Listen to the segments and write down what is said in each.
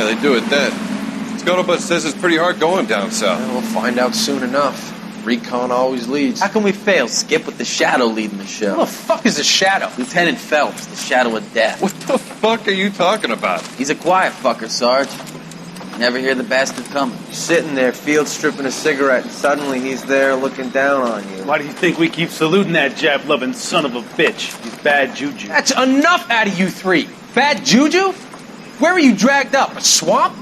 they do it then. Scuttlebutt says it's pretty hard going down south. Well, we'll find out soon enough. Recon always leads. How can we fail, Skip, with the Shadow leading the show? Who the fuck is a Shadow? Lieutenant Phelps, the Shadow of Death. What the fuck are you talking about? He's a quiet fucker, Sarge. Never hear the bastard coming. You're sitting there, field stripping a cigarette, and suddenly he's there looking down on you. Why do you think we keep saluting that Jap-loving son of a bitch? He's bad juju. That's enough out of you three. Bad juju? Where were you dragged up? A swamp?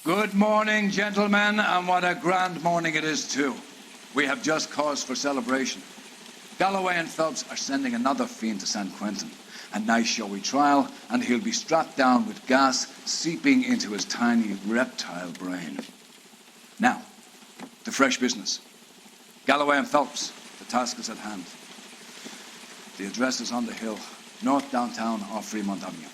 Good morning, gentlemen, and what a grand morning it is, too. We have just cause for celebration. Galloway and Phelps are sending another fiend to San Quentin. A nice showy trial, and he'll be strapped down with gas seeping into his tiny reptile brain. Now, to fresh business. Galloway and Phelps, the task is at hand. The address is on the hill, north downtown off Fremont Avenue.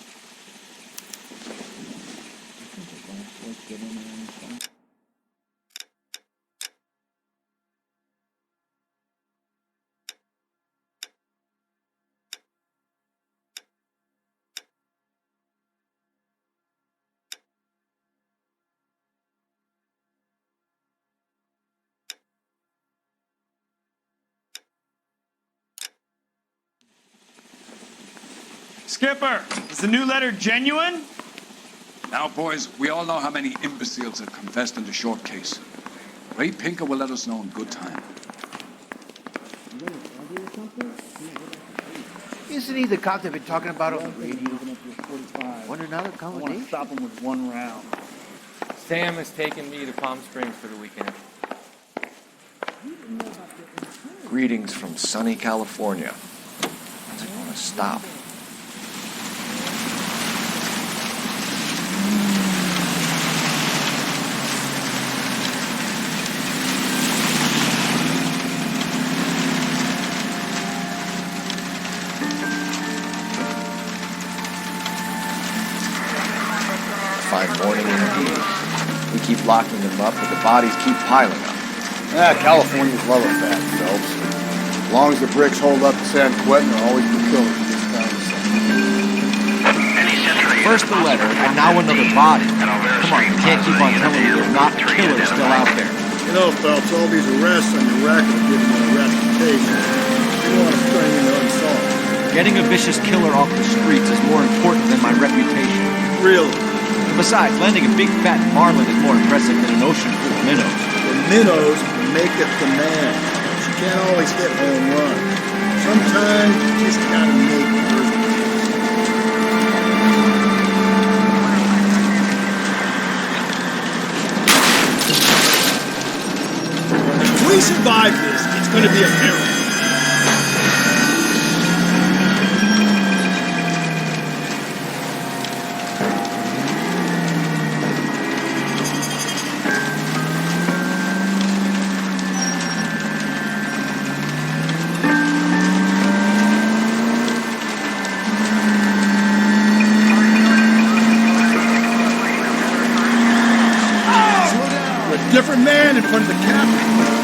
Skipper, is the new letter genuine? Now, boys, we all know how many imbeciles have confessed in the short case. Ray Pinker will let us know in good time. Isn't he the cop they've been talking about on the radio? Want another I want to stop him with one round. Sam has taken me to Palm Springs for the weekend. Greetings from sunny California. When's it going to stop? Fine morning indeed. We keep locking them up, but the bodies keep piling up. Yeah, Californians love a fat, Phelps. As long as the bricks hold up to San Quentin, they're always the killers in this town. First the letter, and now another body. Come on, you can't keep on telling me there's not killers still out there. You know, Phelps, all these arrests on your record are giving you a reputation. You want to string into unsolved. Getting a vicious killer off the streets is more important than my reputation. Really? Besides, landing a big fat marlin is more impressive than an ocean full of minnows. The minnows make it the man. But you can't always hit home runs. Sometimes you just gotta make first If we survive this, it's gonna be a miracle. Different man in front of the captain.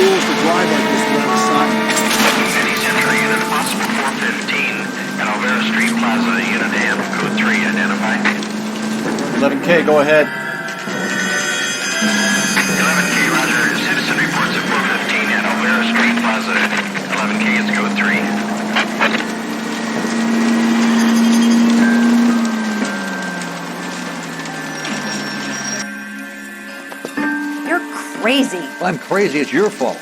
rules to drive like this without a sign? City Central Unit, possible 415 at Alvera Street Plaza, Unit AM, code 3, identified. 11K, go ahead. 11K, roger. Citizen reports at 415 at Alvera Street Plaza. 11K, it's code 3. Crazy. If I'm crazy, it's your fault.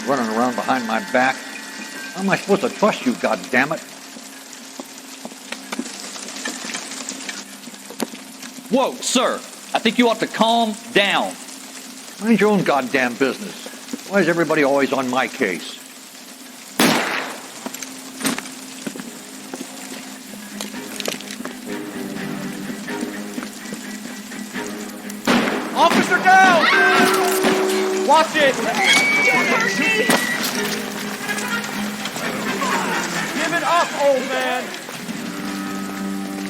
Running around behind my back. How am I supposed to trust you, goddammit? Whoa, sir. I think you ought to calm down. Mind your own goddamn business. Why is everybody always on my case? Officer down! Watch it! Give it up, old man!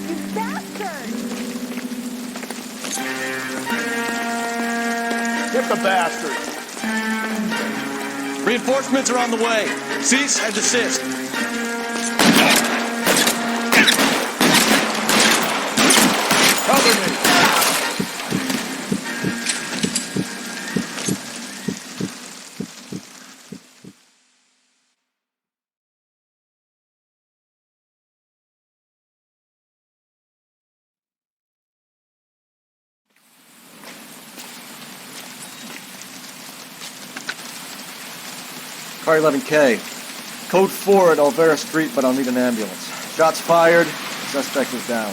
You bastard! Get the bastard! Reinforcements are on the way. Cease and desist. Cover me! Car 11K. Code 4 at Alvera Street, but I'll need an ambulance. Shots fired. Suspect is down.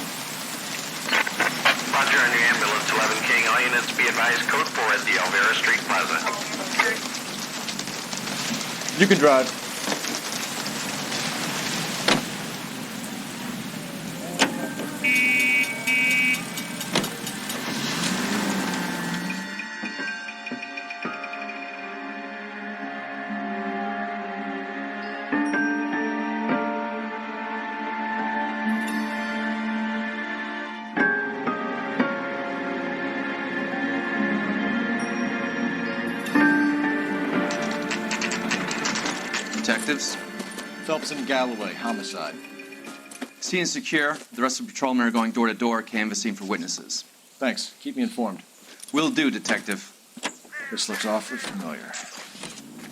Roger on your ambulance, 11K. All units be advised, code 4 at the Alvera Street Plaza. You can drive. Detectives? Phelps and Galloway, homicide. Scene is secure. The rest of the patrolmen are going door to door, canvassing for witnesses. Thanks. Keep me informed. Will do, Detective. This looks awfully familiar.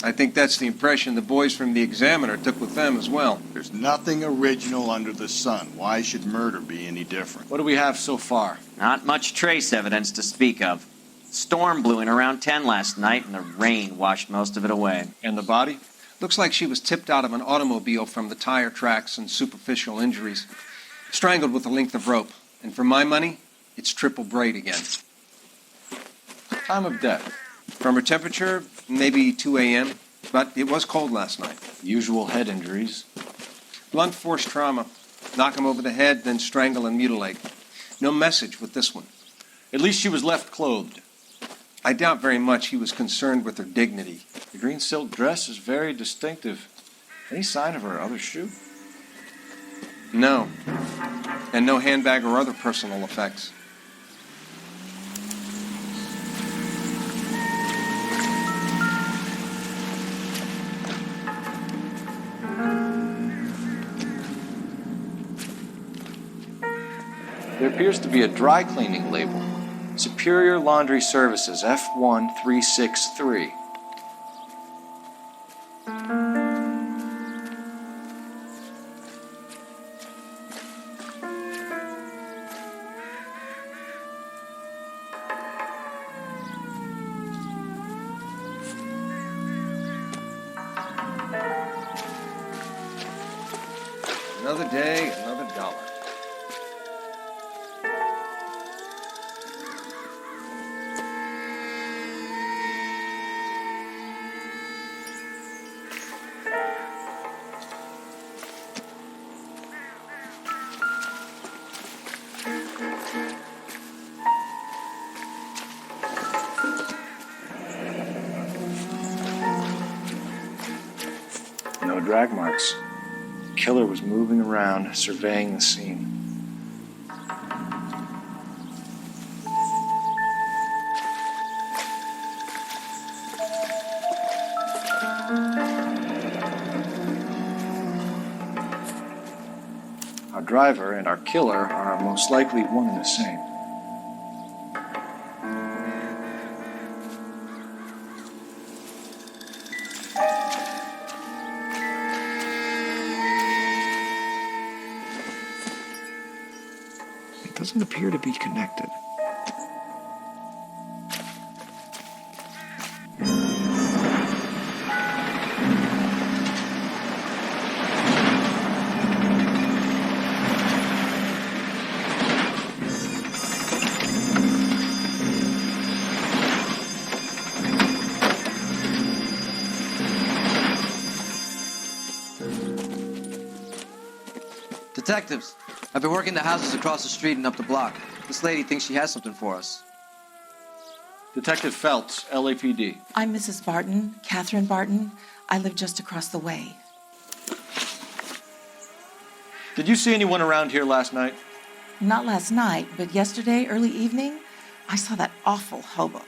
I think that's the impression the boys from the Examiner took with them as well. There's nothing original under the sun. Why should murder be any different? What do we have so far? Not much trace evidence to speak of. Storm blew in around 10 last night, and the rain washed most of it away. And the body? Looks like she was tipped out of an automobile from the tire tracks and superficial injuries. Strangled with a length of rope. And for my money, it's triple braid again. Time of death? From her temperature, maybe 2 a.m., but it was cold last night. Usual head injuries. Blunt force trauma. Knock him over the head, then strangle and mutilate. No message with this one. At least she was left clothed. I doubt very much he was concerned with her dignity. The green silk dress is very distinctive. Any sign of her other shoe? No. And no handbag or other personal effects. There appears to be a dry cleaning label. Superior Laundry Services, F1363. Another day, another dollar. No drag marks. Killer was moving around, surveying the scene. driver and our killer are most likely one and the same. It doesn't appear to be connected. Detectives, I've been working the houses across the street and up the block. This lady thinks she has something for us. Detective Phelps, LAPD. I'm Mrs. Barton, Catherine Barton. I live just across the way. Did you see anyone around here last night? Not last night, but yesterday, early evening, I saw that awful hobo.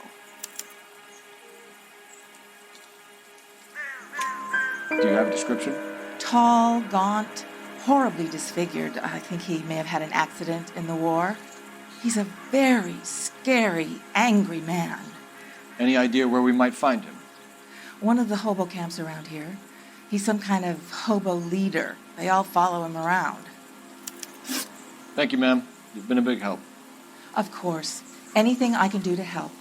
Do you have a description? Tall, gaunt, horribly disfigured. I think he may have had an accident in the war. He's a very scary, angry man. Any idea where we might find him? One of the hobo camps around here. He's some kind of hobo leader. They all follow him around. Thank you, ma'am. You've been a big help. Of course. Anything I can do to help.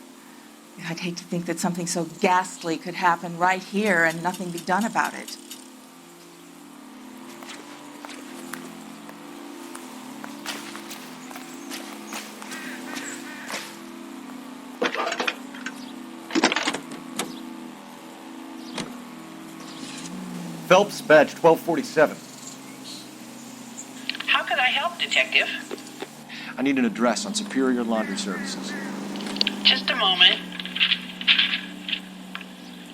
I'd hate to think that something so ghastly could happen right here and nothing be done about it. Phelps, badge 1247. How can I help, Detective? I need an address on Superior Laundry Services. Just a moment.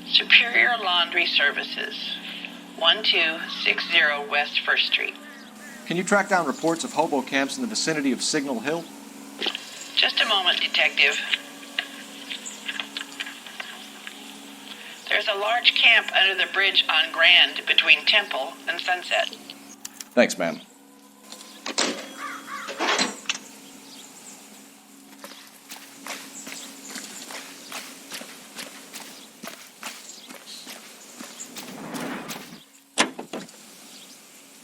Superior Laundry Services, 1260 West 1st Street. Can you track down reports of hobo camps in the vicinity of Signal Hill? Just a moment, Detective. There's a large camp under the bridge on Grand between Temple and Sunset. Thanks, ma'am.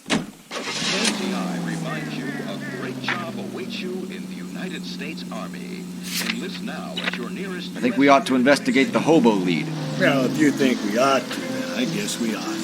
NCI reminds you a great job awaits you in the United States Army. Enlist now at your nearest... I think we ought to investigate the hobo lead. Well, if you think we ought to, then I guess we ought.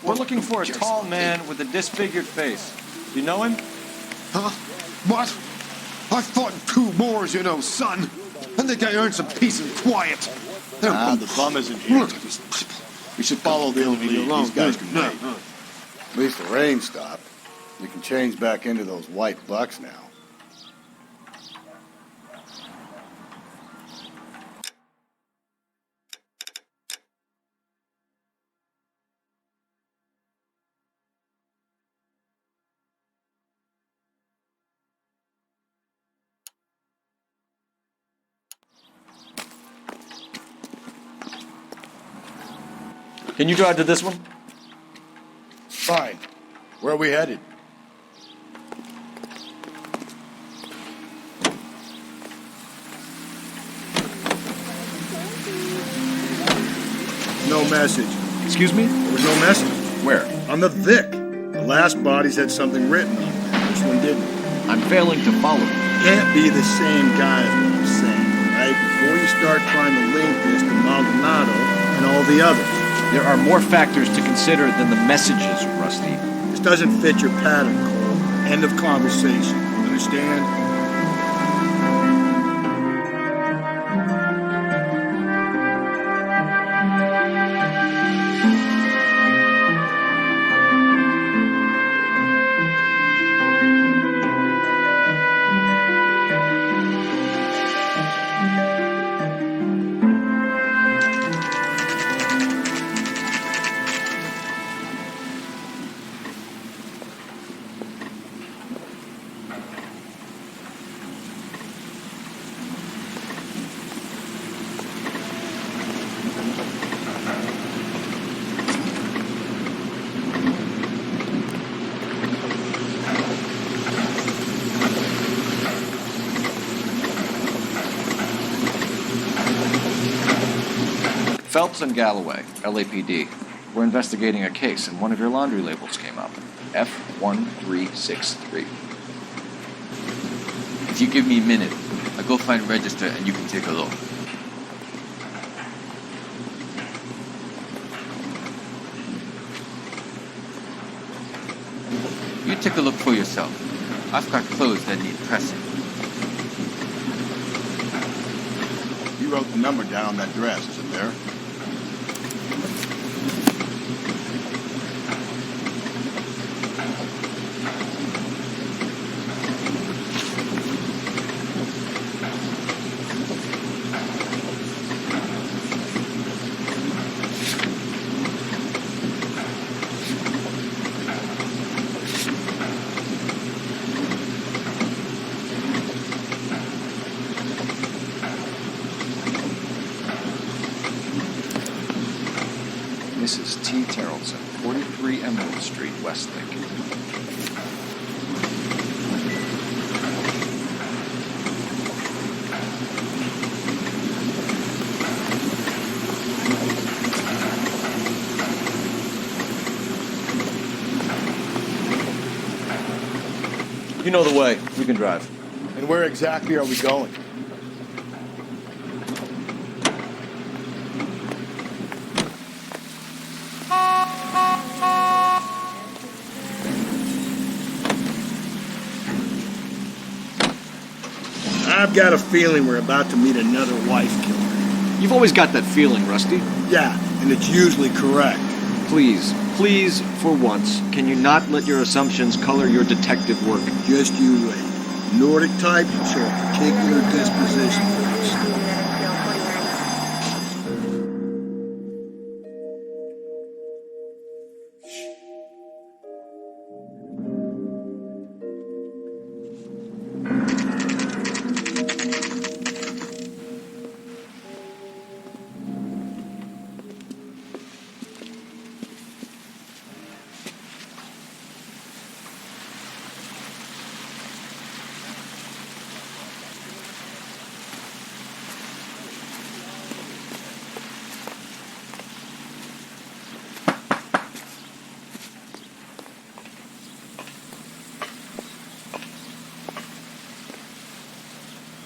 We're looking for a tall man with a disfigured face. Do you know him? Huh? What? I fought in 2 wars, you know, son. I think I earned some peace and quiet. The bum isn't here. We should follow the lead. These guys can wait. At least the rain stopped. You can change back into those white bucks now. Can you drive to this one? Fine. Where are we headed? no message. Excuse me? There was no message. Where? On the Vic. The last bodies had something written on them. This one didn't. I'm failing to follow you. Can't be the same guy is what I'm saying, right? Before you start trying to link this to Maldonado and all the others. There are more factors to consider than the messages, Rusty. This doesn't fit your pattern, Cole. End of conversation. Understand? Phelps and Galloway, LAPD. We're investigating a case, and one of your laundry labels came up. F1363. If you give me a minute, I'll go find a register and you can take a look. You take a look for yourself. I've got clothes that need pressing. You wrote the number down on that dress, is it there? Mrs. T. Tarleton, 43 Emerald Street, Westlake. You know the way. We can drive. And where exactly are we going? I've got a feeling we're about to meet another wife killer. You've always got that feeling, Rusty. Yeah, and it's usually correct. Please, for once, can you not let your assumptions color your detective work? Just you wait. Nordic type show a particular disposition for this stuff.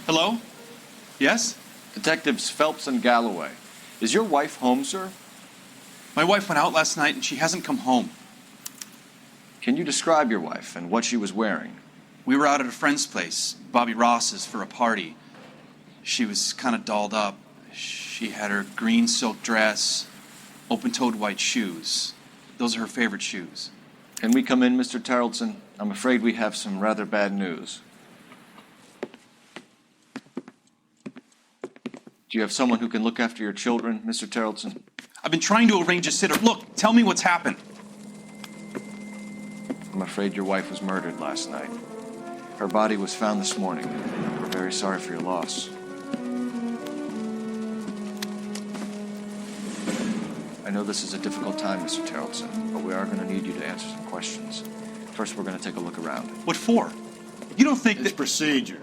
Hello? Yes? Detectives Phelps and Galloway. Is your wife home, sir? My wife went out last night and she hasn't come home. Can you describe your wife and what she was wearing? We were out at a friend's place, Bobby Ross's, for a party. She was kind of dolled up. She had her green silk dress, open-toed white shoes. Those are her favorite shoes. Can we come in, Mr. Tarleton? I'm afraid we have some rather bad news. Do you have someone who can look after your children, Mr. Tarleton? I've been trying to arrange a sitter. Look, tell me what's happened. I'm afraid your wife was murdered last night. Her body was found this morning. We're very sorry for your loss. I know this is a difficult time, Mr. Tarleton, but we are going to need you to answer some questions. First, we're going to take a look around. What for? You don't think It's procedure.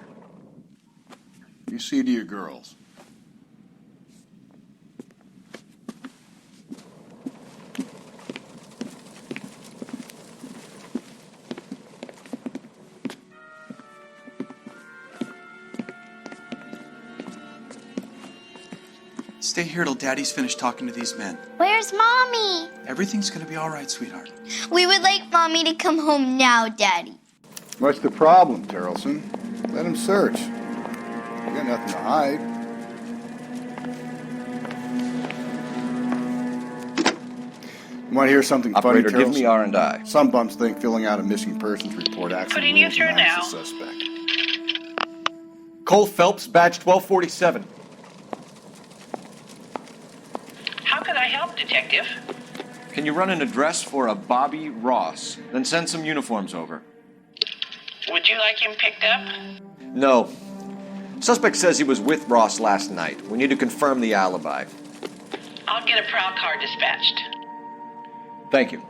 You see to your girls. Stay here till Daddy's finished talking to these men. Where's Mommy? Everything's gonna be all right, sweetheart. We would like Mommy to come home now, Daddy. What's the problem, Terrelson? Let him search. You got nothing to hide. You want to hear something Operator, funny, give me R&I. Some bums think filling out a missing persons report actually Putting you rules through him out now. as a suspect. Cole Phelps, badge 1247. How can I help, Detective? Can you run an address for a Bobby Ross? Then send some uniforms over. Would you like him picked up? No. Suspect says he was with Ross last night. We need to confirm the alibi. I'll get a prowl car dispatched. Thank you.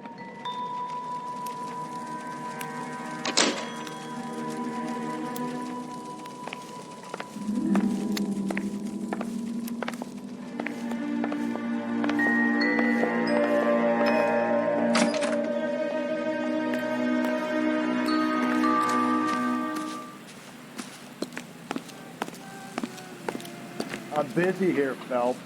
I'm busy here, Phelps.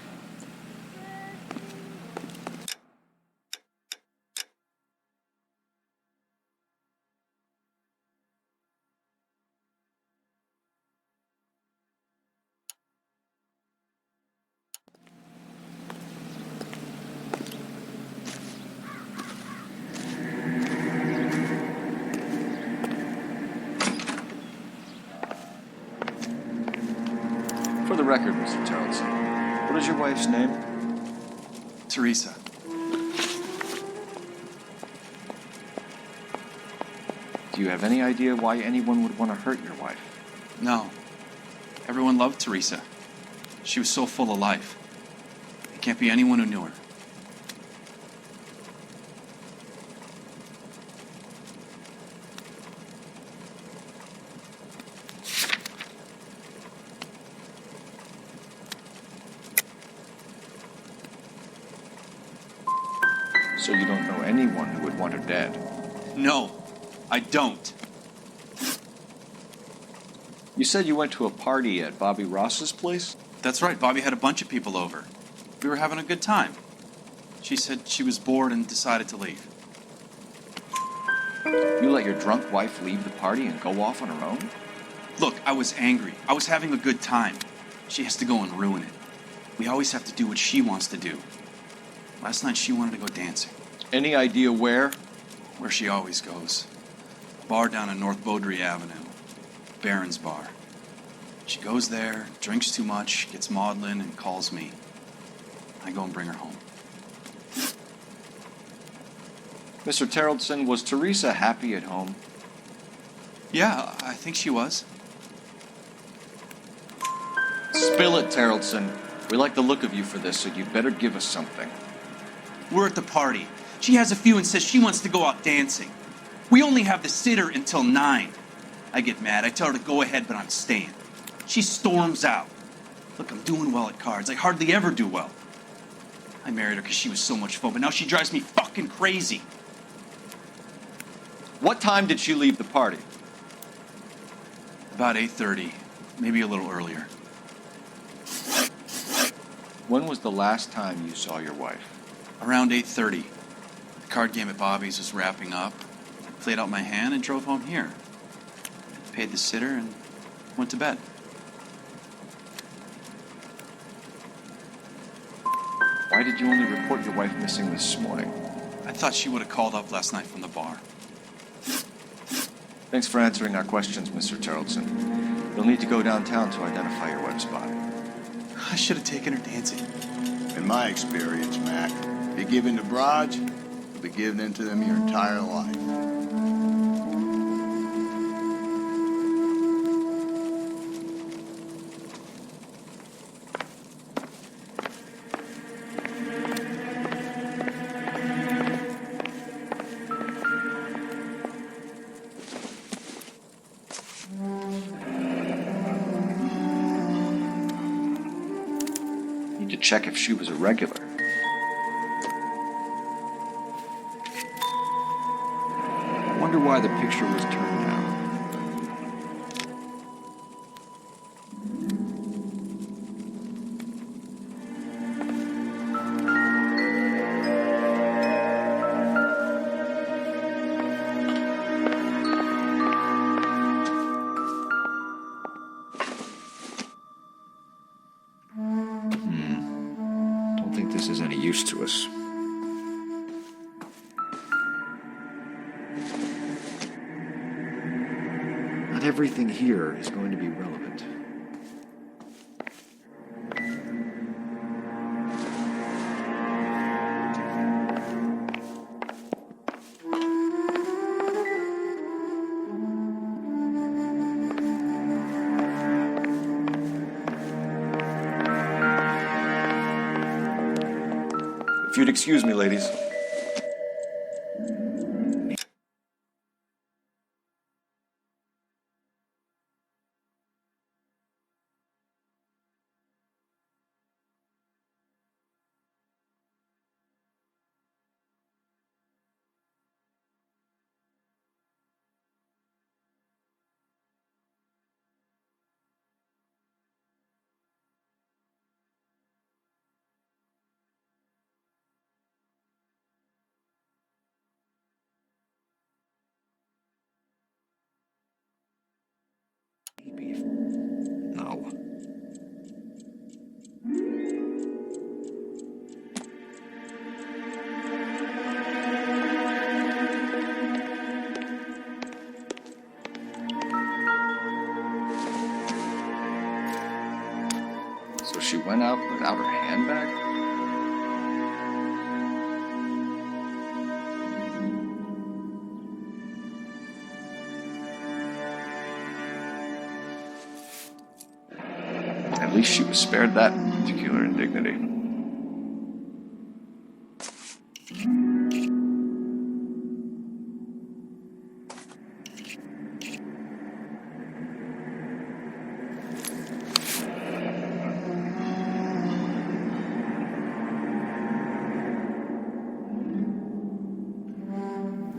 For the record, Mr. Terrelson, what is your wife's name? Teresa. Do you have any idea why anyone would want to hurt your wife? No. Everyone loved Teresa. She was so full of life. It can't be anyone who knew her. So you don't know anyone who would want her dead? No, I don't. You said you went to a party at Bobby Ross's place? That's right, Bobby had a bunch of people over. We were having a good time. She said she was bored and decided to leave. You let your drunk wife leave the party and go off on her own? Look, I was angry. I was having a good time. She has to go and ruin it. We always have to do what she wants to do. Last night she wanted to go dancing. Any idea where? Where she always goes. A bar down on North Beaudry Avenue. Baron's Bar. She goes there, drinks too much, gets maudlin, and calls me. I go and bring her home. Mr. Terrelson, was Teresa happy at home? Yeah, I think she was. Spill it, Terrelson. We like the look of you for this, so you'd better give us something. We're at the party. She has a few and says she wants to go out dancing. We only have the sitter until 9. I get mad. I tell her to go ahead, but I'm staying. She storms out. Look, I'm doing well at cards. I hardly ever do well. I married her because she was so much fun, but now she drives me fucking crazy. What time did she leave the party? About 8:30, maybe a little earlier. When was the last time you saw your wife? Around 8:30. The card game at Bobby's was wrapping up. I played out my hand and drove home here. Paid the sitter and went to bed. Why did you only report your wife missing this morning? I thought she would have called up last night from the bar. Thanks for answering our questions, Mr. Terrelson. You'll need to go downtown to identify your wife's body. I should have taken her dancing. In my experience, Mac, if you give in to broads, you'll be giving in to them your entire life. To check if she was a regular. I wonder why the picture was turned down. was any use to us. Not everything here is going to be relevant. If you'd excuse me, ladies. No. So she went out without her handbag? At least she was spared that particular indignity.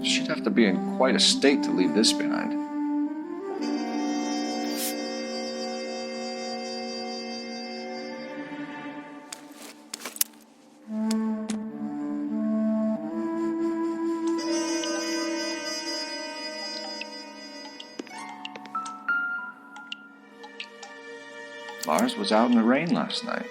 She'd have to be in quite a state to leave this behind. Lars was out in the rain last night.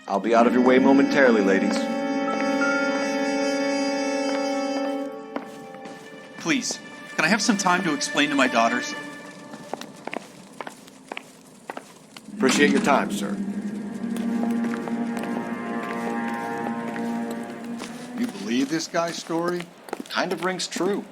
I'll be out of your way momentarily, ladies. Please, can I have some time to explain to my daughters? Appreciate your time, sir. You believe this guy's story? Kind of rings true.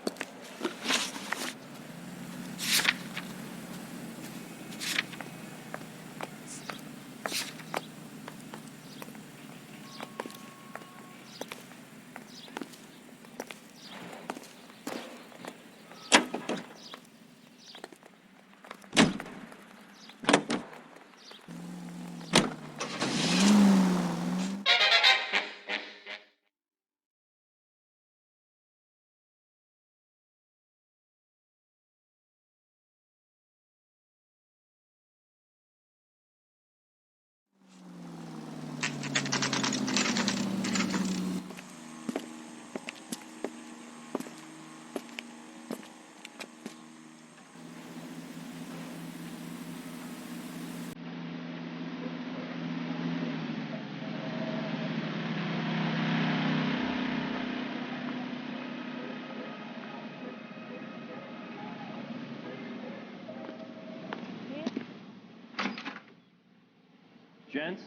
Gents,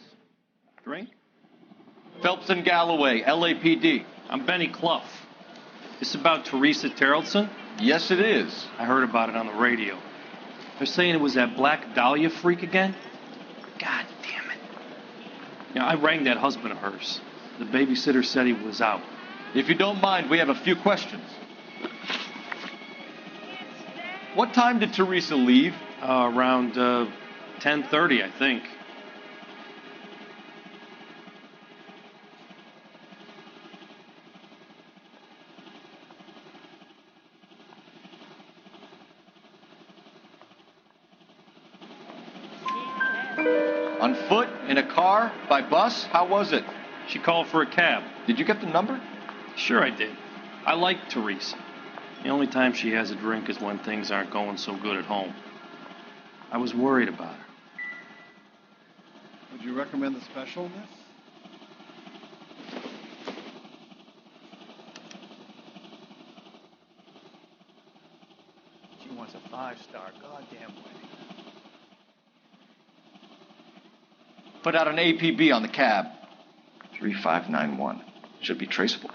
drink? Phelps and Galloway, LAPD. I'm Benny Clough. This about Teresa Terrellson? Yes, it is. I heard about it on the radio. They're saying it was that Black Dahlia freak again? God damn it. You know, I rang that husband of hers. The babysitter said he was out. If you don't mind, we have a few questions. What time did Teresa leave? Around 10:30, I think. On foot? In a car? By bus? How was it? She called for a cab. Did you get the number? Sure I did. I like Teresa. The only time she has a drink is when things aren't going so good at home. I was worried about her. Would you recommend the special, miss? She wants a 5-star goddamn wedding. Put out an APB on the cab. 3591. Should be traceable.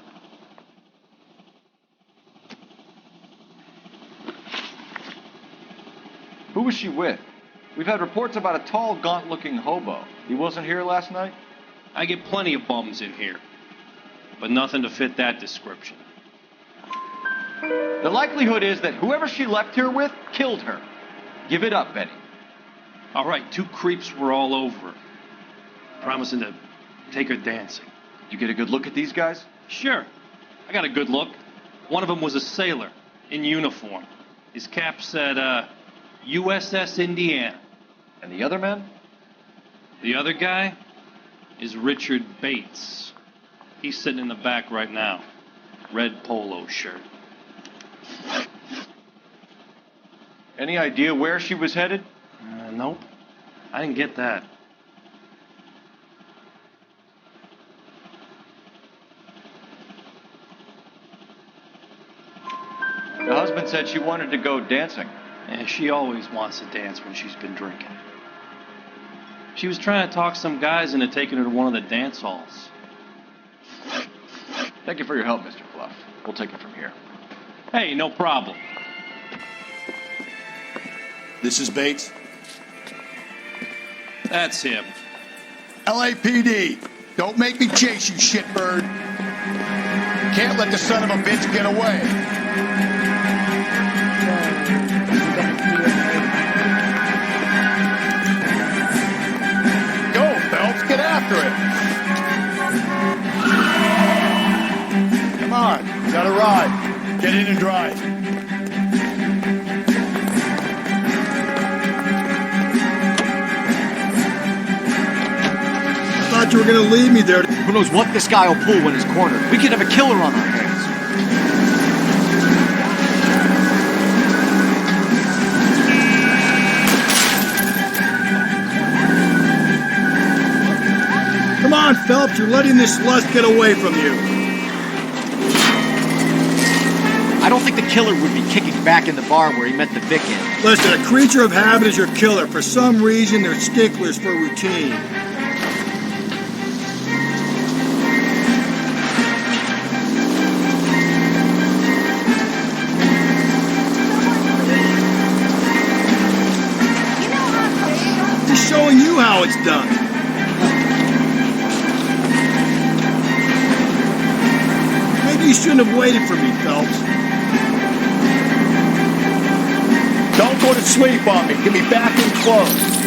Who was she with? We've had reports about a tall, gaunt-looking hobo. He wasn't here last night? I get plenty of bums in here, but nothing to fit that description. The likelihood is that whoever she left here with killed her. Give it up, Betty. All right, 2 creeps were all over her, promising to take her dancing. You get a good look at these guys? Sure. I got a good look. One of them was a sailor in uniform. His cap said, USS Indiana. And the other man? The other guy is Richard Bates. He's sitting in the back right now. Red polo shirt. Any idea where she was headed? Nope. I didn't get that. The husband said she wanted to go dancing. Yeah, she always wants to dance when she's been drinking. She was trying to talk some guys into taking her to one of the dance halls. Thank you for your help, Mr. Fluff. We'll take it from here. Hey, no problem. This is Bates. That's him. LAPD, don't make me chase you, shitbird. Can't let the son of a bitch get away. Go, Phelps, get after it. Come on, got a ride. Get in and drive. I thought you were gonna leave me there. Who knows what this guy will pull when he's cornered? We could have a killer on our hands. Come on, Phelps, you're letting this lust get away from you. I don't think the killer would be kicking back in the bar where he met the Vic in. Listen, a creature of habit is your killer. For some reason, they're sticklers for routine. Just showing you how it's done. Maybe you shouldn't have waited for me, Phelps. Don't go to sleep on me. Get me back in close.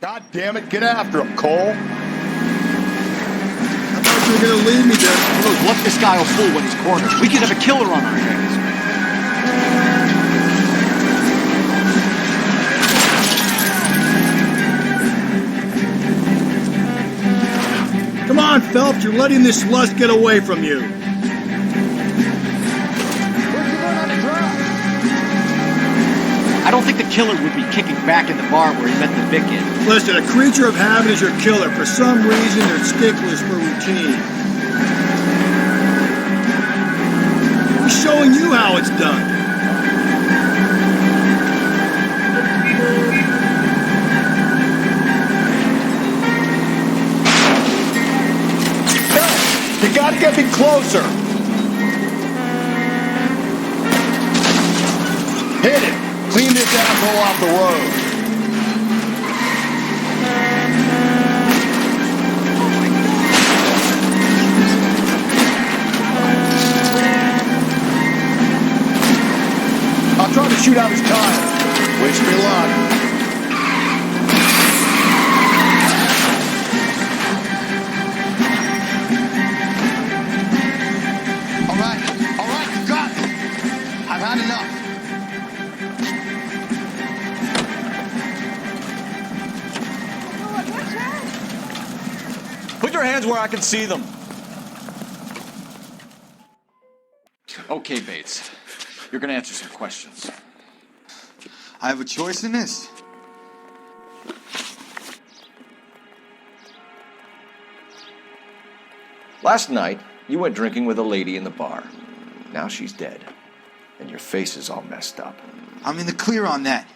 God damn it, get after him, Cole. I thought you were gonna leave me there. Who knows what this guy will pull when he's cornered? We could have a killer on our hands. Come on, Phelps, you're letting this lust get away from you. I don't think the killer would be kicking back in the bar where he met the Vic in. Listen, a creature of habit is your killer. For some reason, they're sticklers for routine. He's showing you how it's done. You gotta get me closer. Hit it. Clean this asshole off the road. I'll try to shoot out his tire. Wish me luck. All right, you got it. I've had enough. Put your hands where I can see them. Okay, Bates. You're gonna answer some questions. I have a choice in this. Last night, you went drinking with a lady in the bar. Now she's dead. And your face is all messed up. I'm in the clear on that.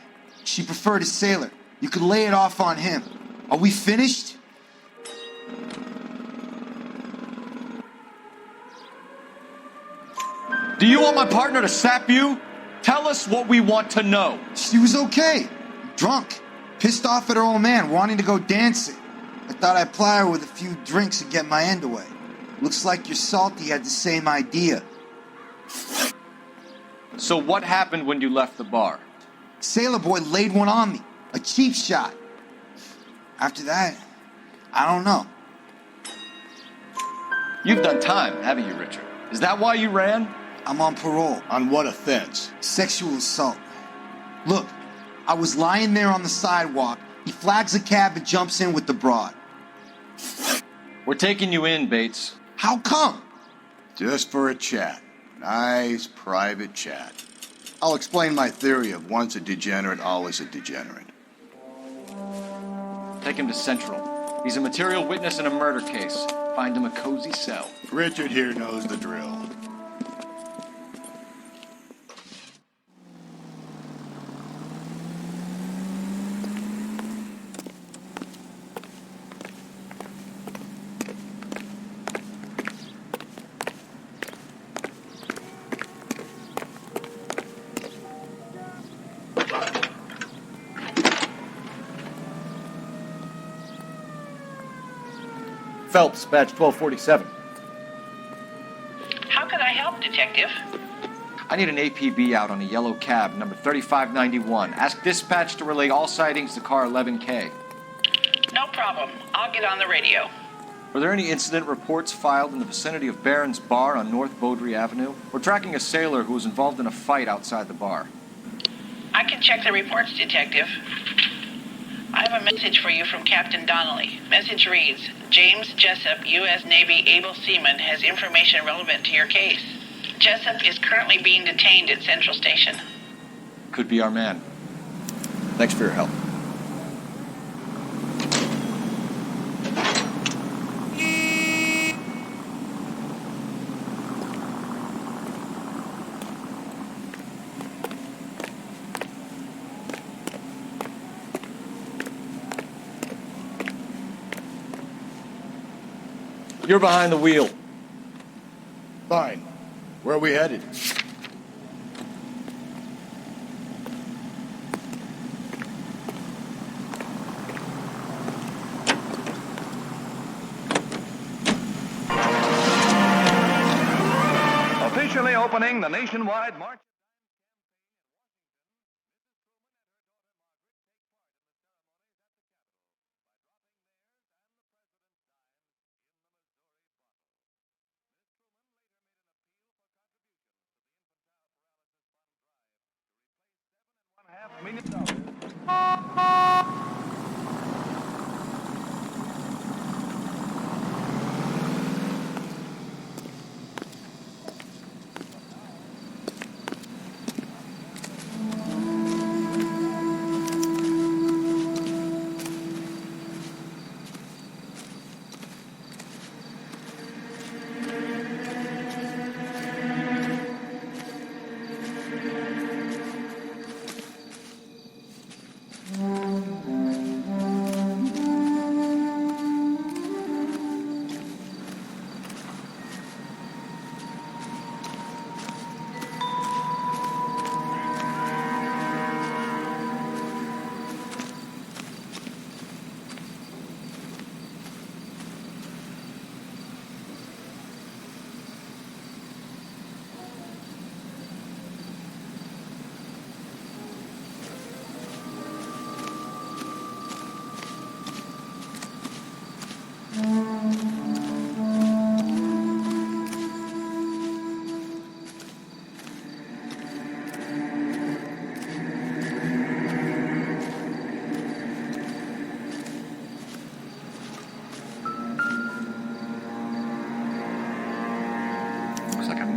She preferred a sailor. You could lay it off on him. Are we finished? Do you want my partner to sap you? Tell us what we want to know. She was okay. Drunk. Pissed off at her old man, wanting to go dancing. I thought I'd ply her with a few drinks and get my end away. Looks like your salty had the same idea. So what happened when you left the bar? Sailor boy laid one on me. A cheap shot. After that, I don't know. You've done time, haven't you, Richard? Is that why you ran? I'm on parole. On what offense? Sexual assault. Look, I was lying there on the sidewalk. He flags a cab and jumps in with the broad. We're taking you in, Bates. How come? Just for a chat. Nice private chat. I'll explain my theory of once a degenerate, always a degenerate. Take him to Central. He's a material witness in a murder case. Find him a cozy cell. Richard here knows the drill. Phelps, badge 1247. How can I help, Detective? I need an APB out on a yellow cab, number 3591. Ask dispatch to relay all sightings to car 11K. No problem. I'll get on the radio. Were there any incident reports filed in the vicinity of Barron's Bar on North Beaudry Avenue? We're tracking a sailor who was involved in a fight outside the bar. I can check the reports, Detective. I have a message for you from Captain Donnelly. Message reads, James Jessup, U.S. Navy able seaman, has information relevant to your case. Jessup is currently being detained at Central Station. Could be our man. Thanks for your help. You're behind the wheel. Fine. Where are we headed? Officially opening the nationwide march.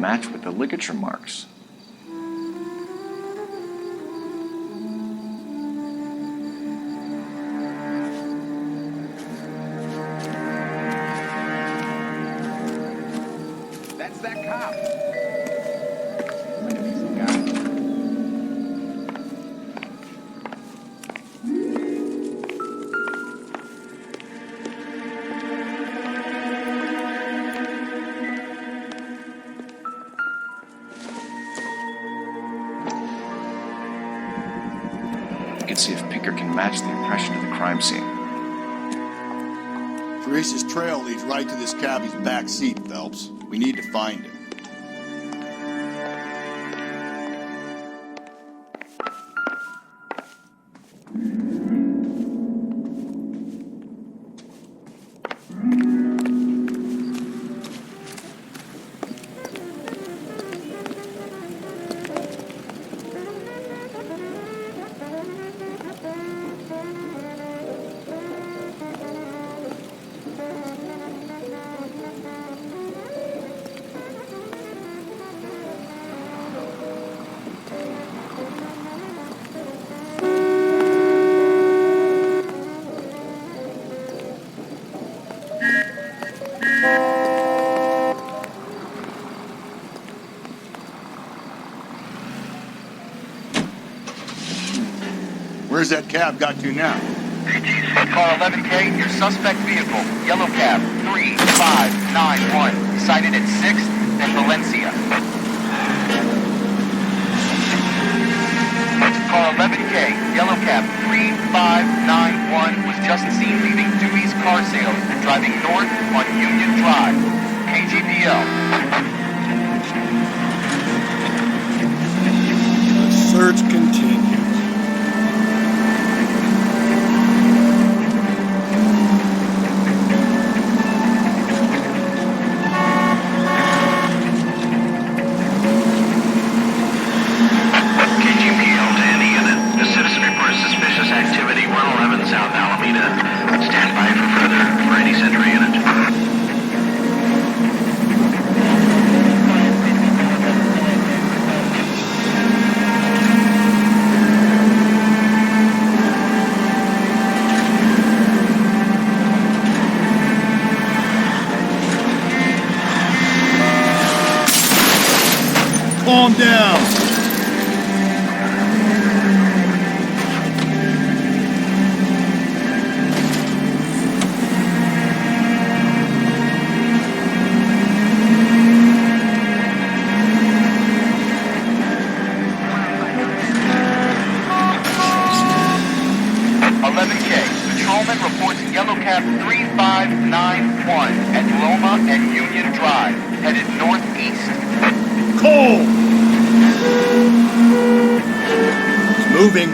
match with the ligature marks. That's that cop. You can see if Pinker can match the impression of the crime scene. Teresa's trail leads right to this cabbie's back seat, Phelps. We need to find him. Where's that cab got to now? Car 11K, your suspect vehicle, yellow cab, 3591, sighted at 6th and Valencia. Car 11K, yellow cab, 3591, was just seen leaving Dewey's car sales and driving north on Union Drive. KGPL. The search continues. Activity 111 South Alameda. Stand by for any Central unit. Calm down. Yellow cab 3591 at Loma and Union Drive, headed northeast. Cole! It's moving.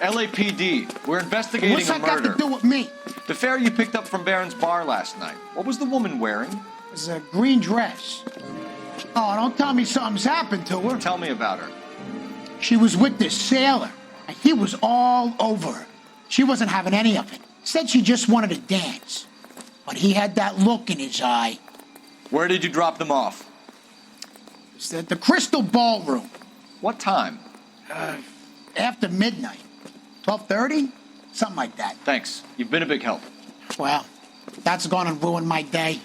LAPD, we're investigating What's a that murder. got to do with me? The fare you picked up from Barron's bar last night. What was the woman wearing? It was a green dress. Oh, don't tell me something's happened to her. Tell me about her. She was with this sailor, and he was all over her. She wasn't having any of it. Said she just wanted to dance. But he had that look in his eye. Where did you drop them off? It's at the Crystal Ballroom. What time? After midnight. 12:30? Something like that. Thanks. You've been a big help. Well, that's gonna ruin my day.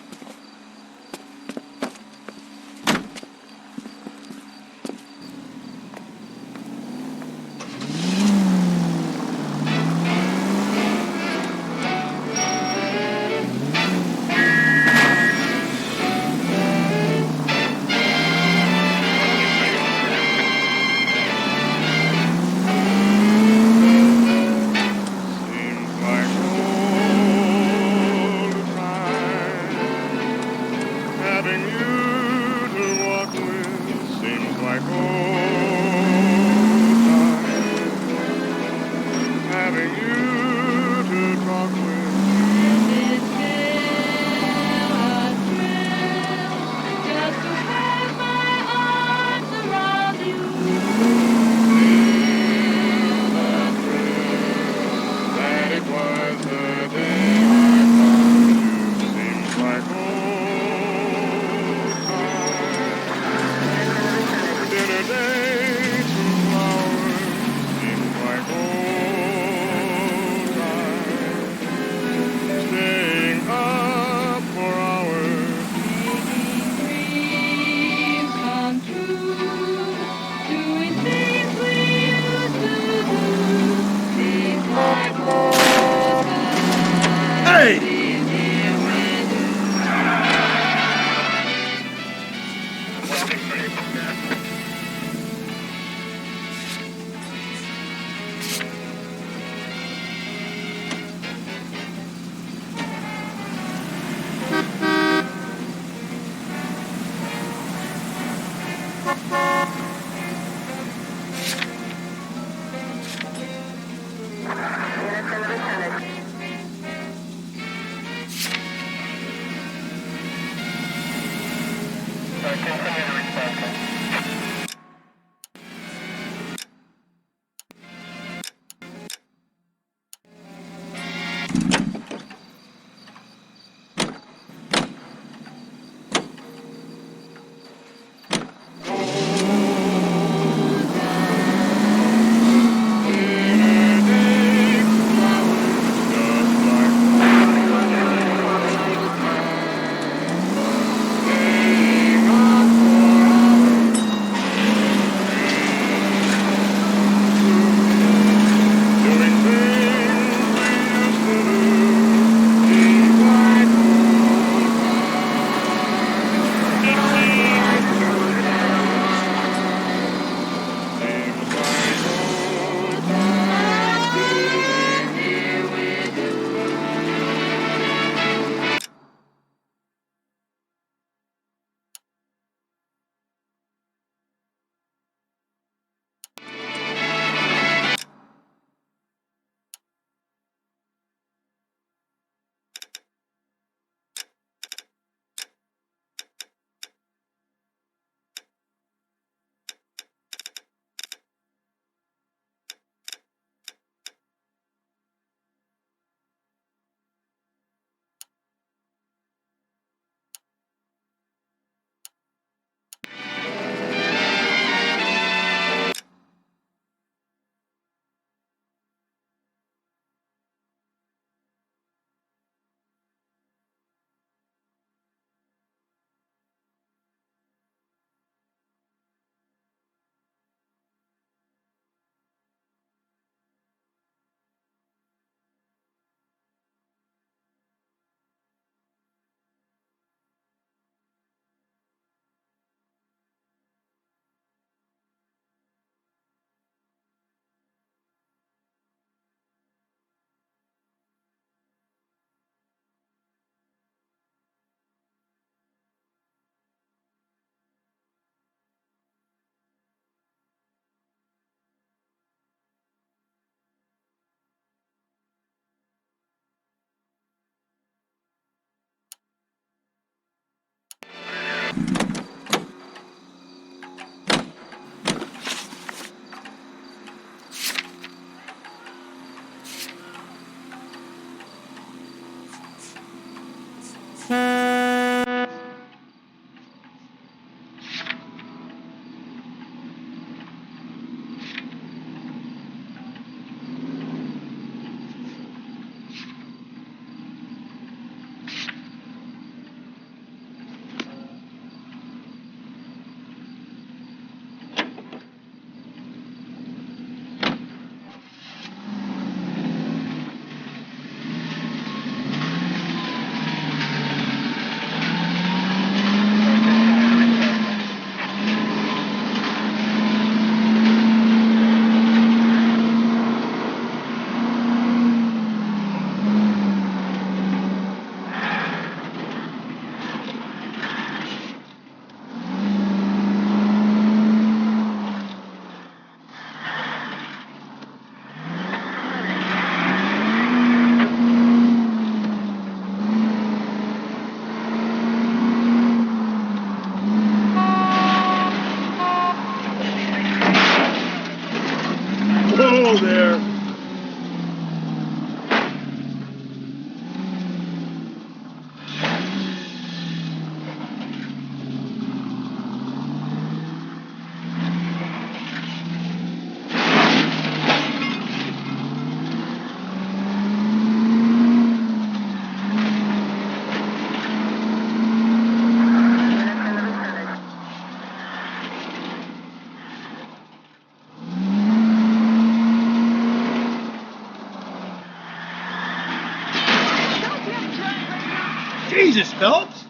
Jesus, Phelps!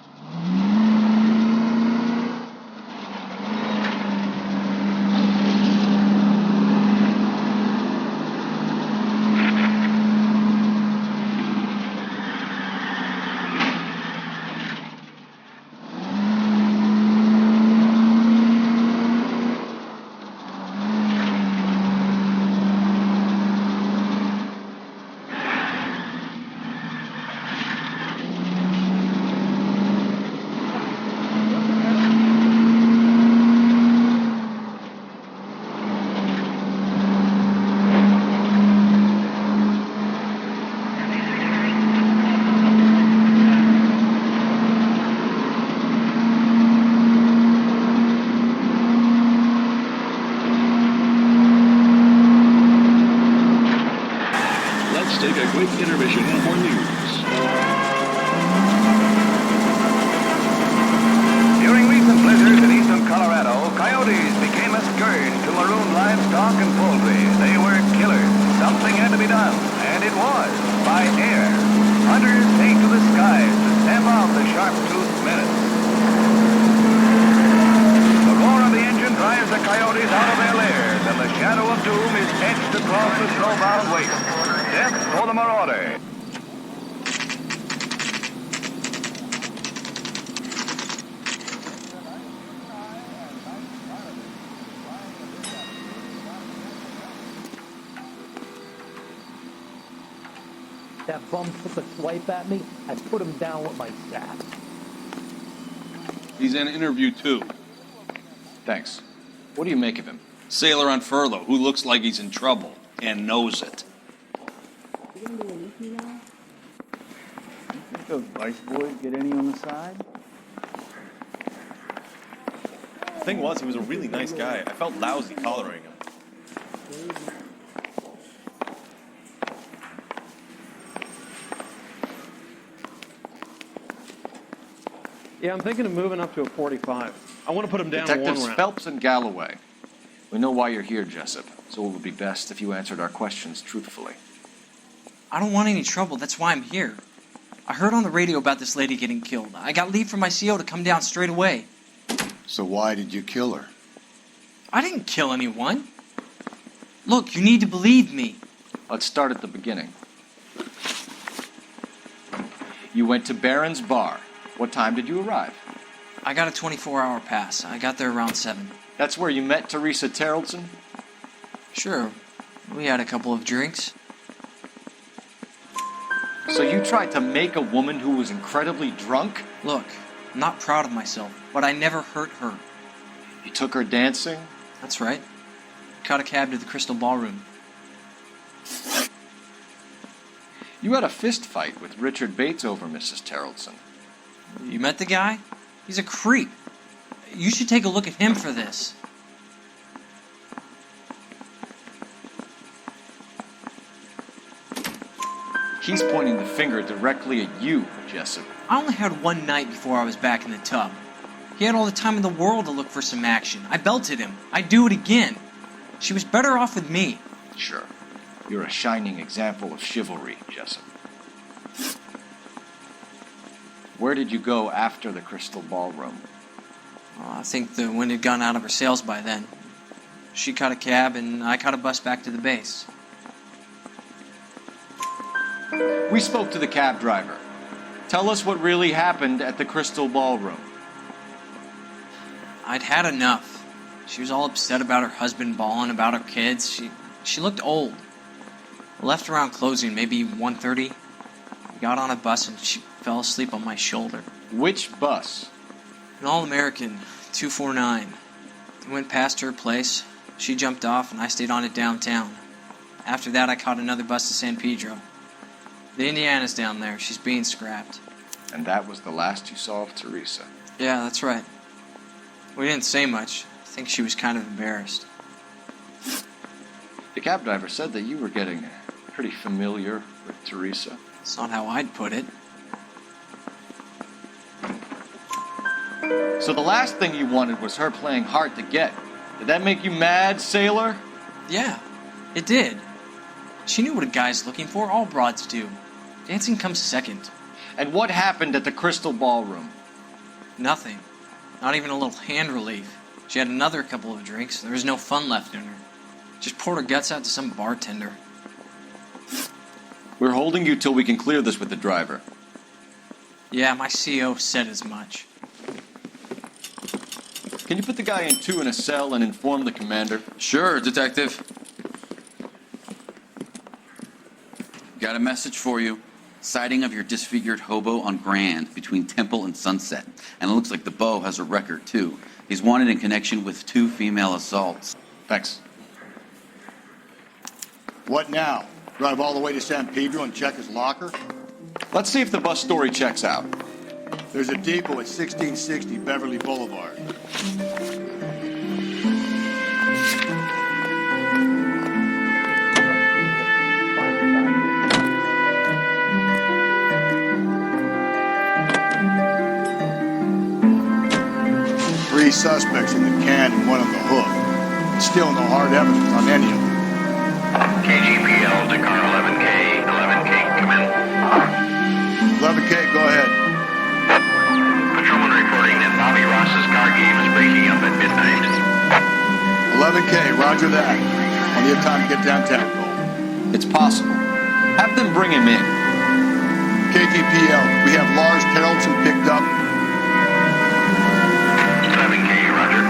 Take a quick intermission for news. During recent blizzards in eastern Colorado, coyotes became a scourge to maroon livestock and poultry. They were killers. Something had to be done, and it was, by air. Hunters take to the skies to stamp out the sharp-toothed menace. The roar of the engine drives the coyotes out of their lairs, and the shadow of doom is etched across the snowbound waste. Death for the marauder. That bum took a swipe at me, I put him down with my staff. He's in interview 2. Thanks. What do you make of him? Sailor on furlough who looks like he's in trouble and knows it. Think those vice boys get any on the side? The thing was, he was a really nice guy. I felt lousy collaring him. Yeah, I'm thinking of moving up to a 45. I want to put him down Detectives one round. Phelps and Galloway. We know why you're here, Jessup, so it would be best if you answered our questions truthfully. I don't want any trouble. That's why I'm here. I heard on the radio about this lady getting killed. I got leave from my CO to come down straight away. So why did you kill her? I didn't kill anyone. Look, you need to believe me. Let's start at the beginning. You went to Barron's Bar. What time did you arrive? I got a 24-hour pass. I got there around 7. That's where you met Teresa Terrellson? Sure. We had a couple of drinks. So you tried to make a woman who was incredibly drunk? Look, I'm not proud of myself, but I never hurt her. You took her dancing? That's right. Caught a cab to the Crystal Ballroom. You had a fist fight with Richard Bates over Mrs. Terrellson. You met the guy? He's a creep. You should take a look at him for this. He's pointing the finger directly at you, Jessup. I only had one night before I was back in the tub. He had all the time in the world to look for some action. I belted him. I'd do it again. She was better off with me. Sure. You're a shining example of chivalry, Jessup. Where did you go after the Crystal Ballroom? I think the wind had gone out of her sails by then. She caught a cab, and I caught a bus back to the base. We spoke to the cab driver. Tell us what really happened at the Crystal Ballroom. I'd had enough. She was all upset about her husband bawling about her kids. She looked old. I left around closing, maybe 1:30. We got on a bus and she fell asleep on my shoulder. Which bus? An All-American, 249. We went past her place. She jumped off and I stayed on it downtown. After that, I caught another bus to San Pedro. The Indiana's down there. She's being scrapped. And that was the last you saw of Teresa? Yeah, that's right. We didn't say much. I think she was kind of embarrassed. The cab driver said that you were getting pretty familiar with Teresa. It's not how I'd put it. So the last thing you wanted was her playing hard to get. Did that make you mad, sailor? Yeah, it did. She knew what a guy's looking for. All broads do. Dancing comes second. And what happened at the Crystal Ballroom? Nothing. Not even a little hand relief. She had another couple of drinks. There was no fun left in her. Just poured her guts out to some bartender. We're holding you till we can clear this with the driver. Yeah, my CO said as much. Can you put the guy in 2 in a cell and inform the commander? Sure, Detective. Got a message for you. Sighting of your disfigured hobo on Grand between Temple and Sunset. And it looks like the Beau has a record, too. He's wanted in connection with 2 female assaults. Thanks. What now? Drive all the way to San Pedro and check his locker? Let's see if the bus story checks out. There's a depot at 1660 Beverly Boulevard. Three suspects in the can and one on the hook. Still no hard evidence on any of them. KGPL to car 11K. 11K, come in. 11K, go ahead. Patrolman reporting that Bobby Ross's car game is breaking up at midnight. 11K, roger that. Plenty of time to get downtown, Cole. It's possible. Have them bring him in. KGPL, we have Lars Carrollton picked up. 11K, roger.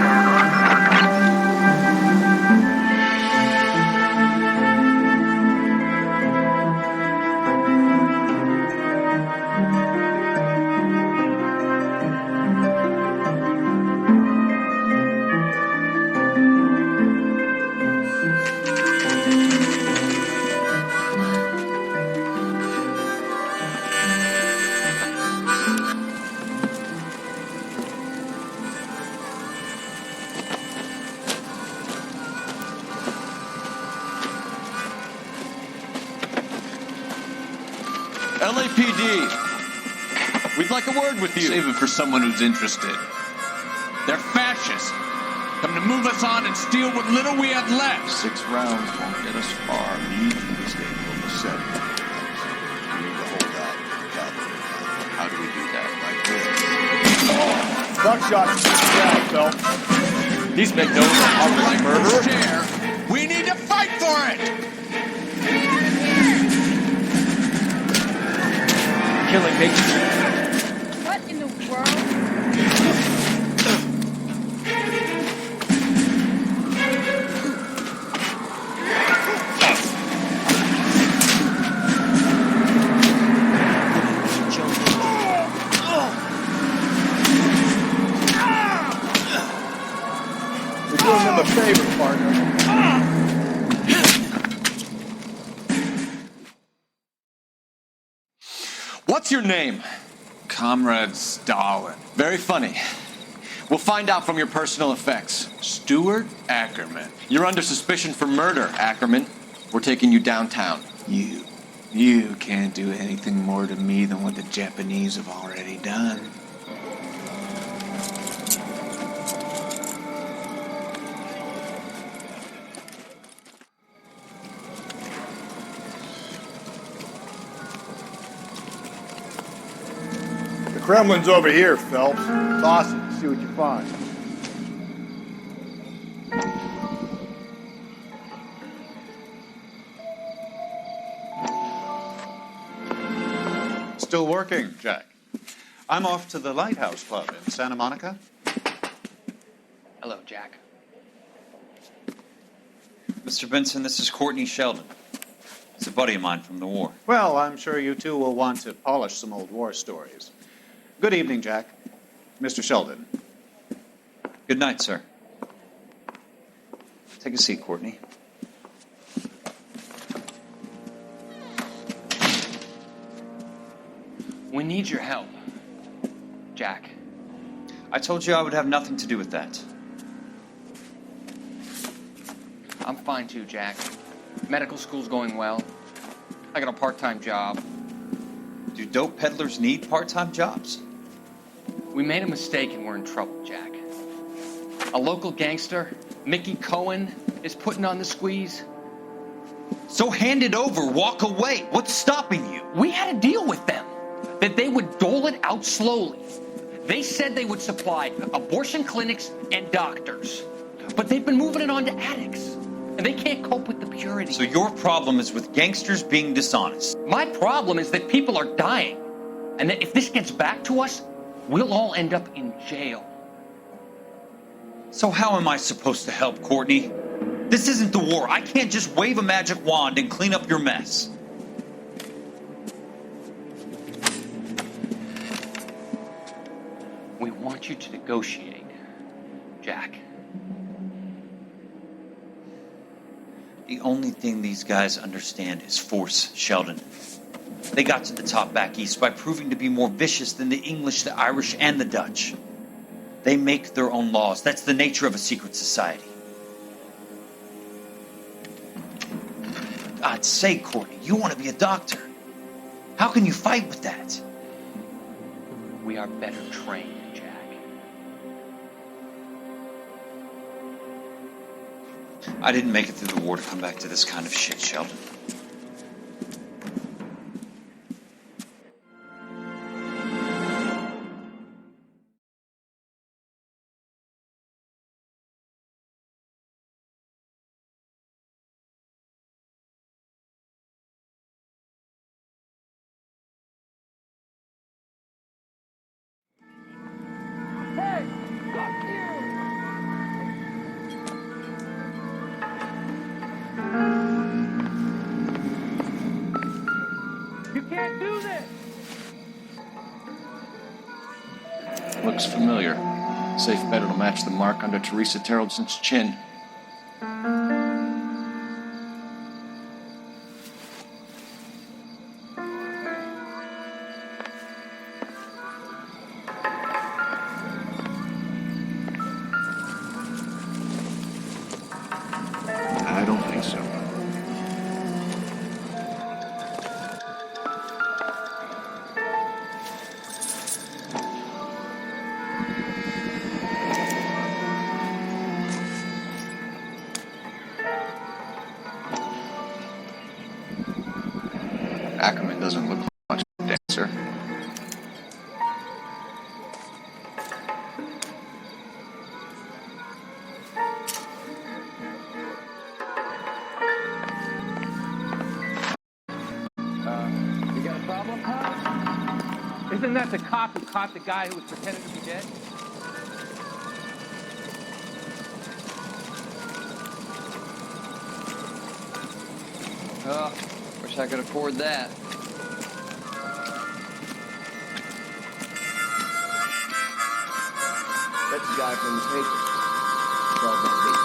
LAPD, we'd like a word with you. Save it for someone who's interested. They're fascists. Come to move us on and steal what little we have left. 6 rounds won't get us far. We need you to stay over 7. We need to hold out and gather. How do we do that? Like this. Buckshot. Yeah, Phelps. These men know the harmless murderer. Share. We need to fight for it. Killing me. What in the world? We're doing them a favor, partner. What's your name? Comrade Stalin. Very funny. We'll find out from your personal effects. Stuart Ackerman. You're under suspicion for murder, Ackerman. We're taking you downtown. You can't do anything more to me than what the Japanese have already done. The Kremlin's over here, Phelps. Toss it and see what you find. Still working, Jack. I'm off to the Lighthouse Club in Santa Monica. Hello, Jack. Mr. Benson, this is Courtney Sheldon. It's a buddy of mine from the war. Well, I'm sure you two will want to polish some old war stories. Good evening, Jack. Mr. Sheldon. Good night, sir. Take a seat, Courtney. We need your help, Jack. I told you I would have nothing to do with that. I'm fine too, Jack. Medical school's going well. I got a part-time job. Do dope peddlers need part-time jobs? We made a mistake and we're in trouble, Jack. A local gangster, Mickey Cohen, is putting on the squeeze. So hand it over, walk away. What's stopping you? We had a deal with them. that they would dole it out slowly. They said they would supply abortion clinics and doctors, but they've been moving it on to addicts, and they can't cope with the purity. So your problem is with gangsters being dishonest. My problem is that people are dying, and that if this gets back to us, we'll all end up in jail. So how am I supposed to help, Courtney? This isn't the war. I can't just wave a magic wand and clean up your mess. We want you to negotiate, Jack. The only thing these guys understand is force, Sheldon. They got to the top back east by proving to be more vicious than the English, the Irish, and the Dutch. They make their own laws. That's the nature of a secret society. For God's sake, Courtney, you want to be a doctor. How can you fight with that? We are better trained, Jack. I didn't make it through the war to come back to this kind of shit, Sheldon. Looks familiar. Safe bet it'll match the mark under Teresa Terrelson's chin. I don't think so. Ackerman doesn't look like much of a dancer. You got a problem, huh? Isn't that the cop who caught the guy who was pretending to be dead? Oh, wish I could afford that. That's the guy from the paper. It's all about big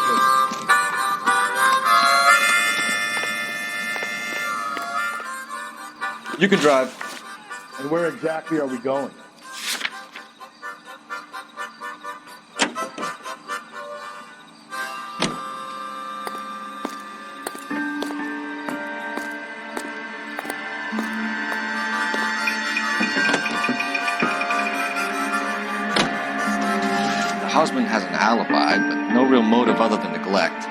cake. You can drive. And where exactly are we going? Husband has an alibi, but no real motive other than neglect.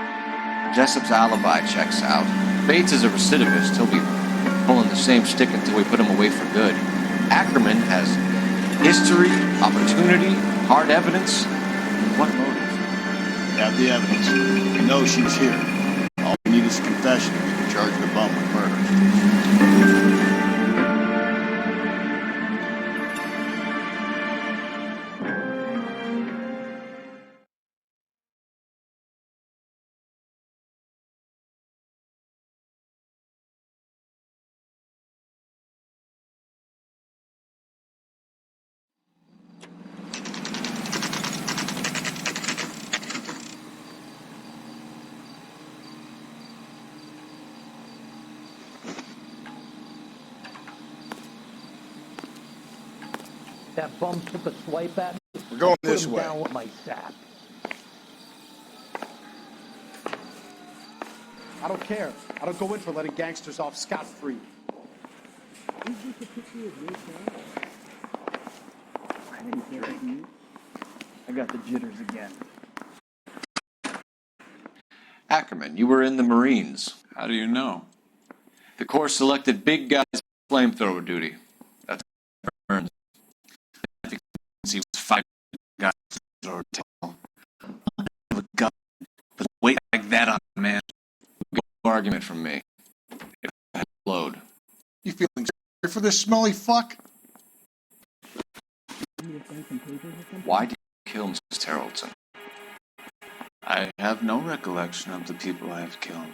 Jessup's alibi checks out. Bates is a recidivist. He'll be pulling the same stick until we put him away for good. Ackerman has history, opportunity, hard evidence. What motive? We have the evidence. We know she was here. All we need is a confession, and we can charge the bum with murder. That bum took a swipe at me. We're going Put this him way. down with my sap. I don't care. I don't go in for letting gangsters off scot-free. I got the jitters again. Ackerman, you were in the Marines. How do you know? The Corps selected big guys for flamethrower duty. That's guys or tell. I have a gun with a weight like that on a man. No argument from me. If I load. You feeling sorry for this smelly fuck? Why did you kill Mrs. Tarleton? I have no recollection of the people I have killed.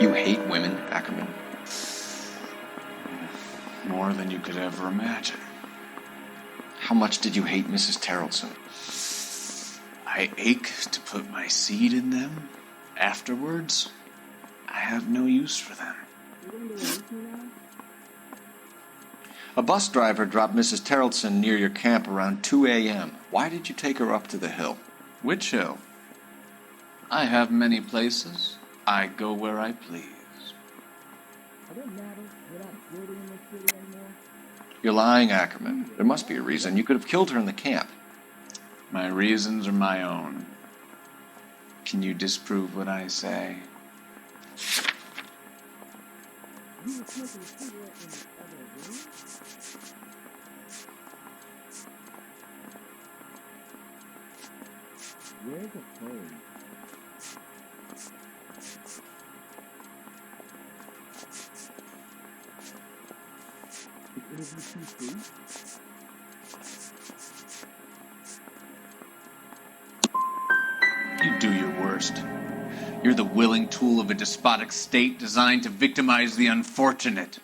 You hate women, Ackerman? More than you could ever imagine. How much did you hate Mrs. Tarleton? I ache to put my seed in them. Afterwards, I have no use for them. A bus driver dropped Mrs. Tarleton near your camp around 2 a.m. Why did you take her up to the hill? Which hill? I have many places. I go where I please. You're lying, Ackerman. There must be a reason. You could have killed her in the camp. My reasons are my own. Can you disprove what I say? Where's the phone? Is interview too soon? You do your worst. You're the willing tool of a despotic state designed to victimize the unfortunate.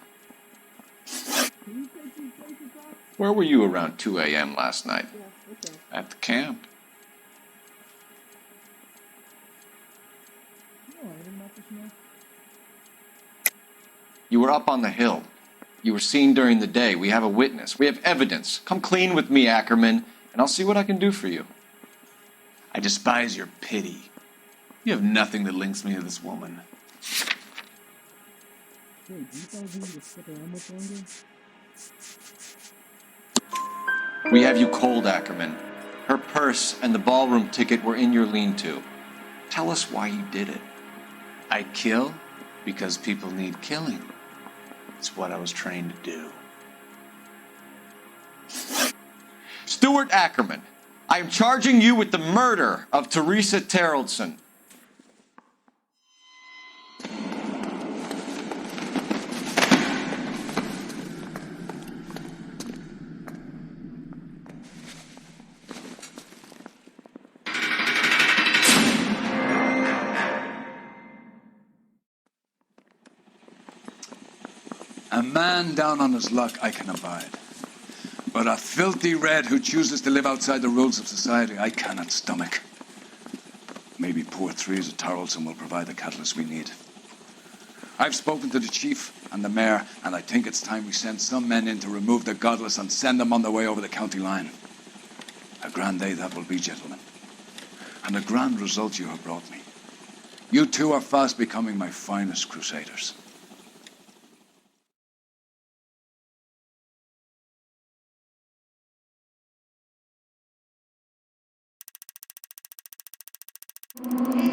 Where were you around 2 a.m. last night? At the camp. You were up on the hill. You were seen during the day. We have a witness. We have evidence. Come clean with me, Ackerman, and I'll see what I can do for you. I despise your pity. You have nothing that links me to this woman. Hey, do you guys need to stick around much longer? We have you cold, Ackerman. Her purse and the ballroom ticket were in your lean-to. Tell us why you did it. I kill because people need killing. It's what I was trained to do. Stuart Ackerman, I am charging you with the murder of Teresa Tarleton. A man down on his luck I can abide. But a filthy red who chooses to live outside the rules of society I cannot stomach. Maybe poor Teresa Tarleton will provide the catalyst we need. I've spoken to the chief and the mayor, and I think it's time we send some men in to remove the godless and send them on their way over the county line. A grand day that will be, gentlemen. And a grand result you have brought me. You two are fast becoming my finest crusaders. Hey,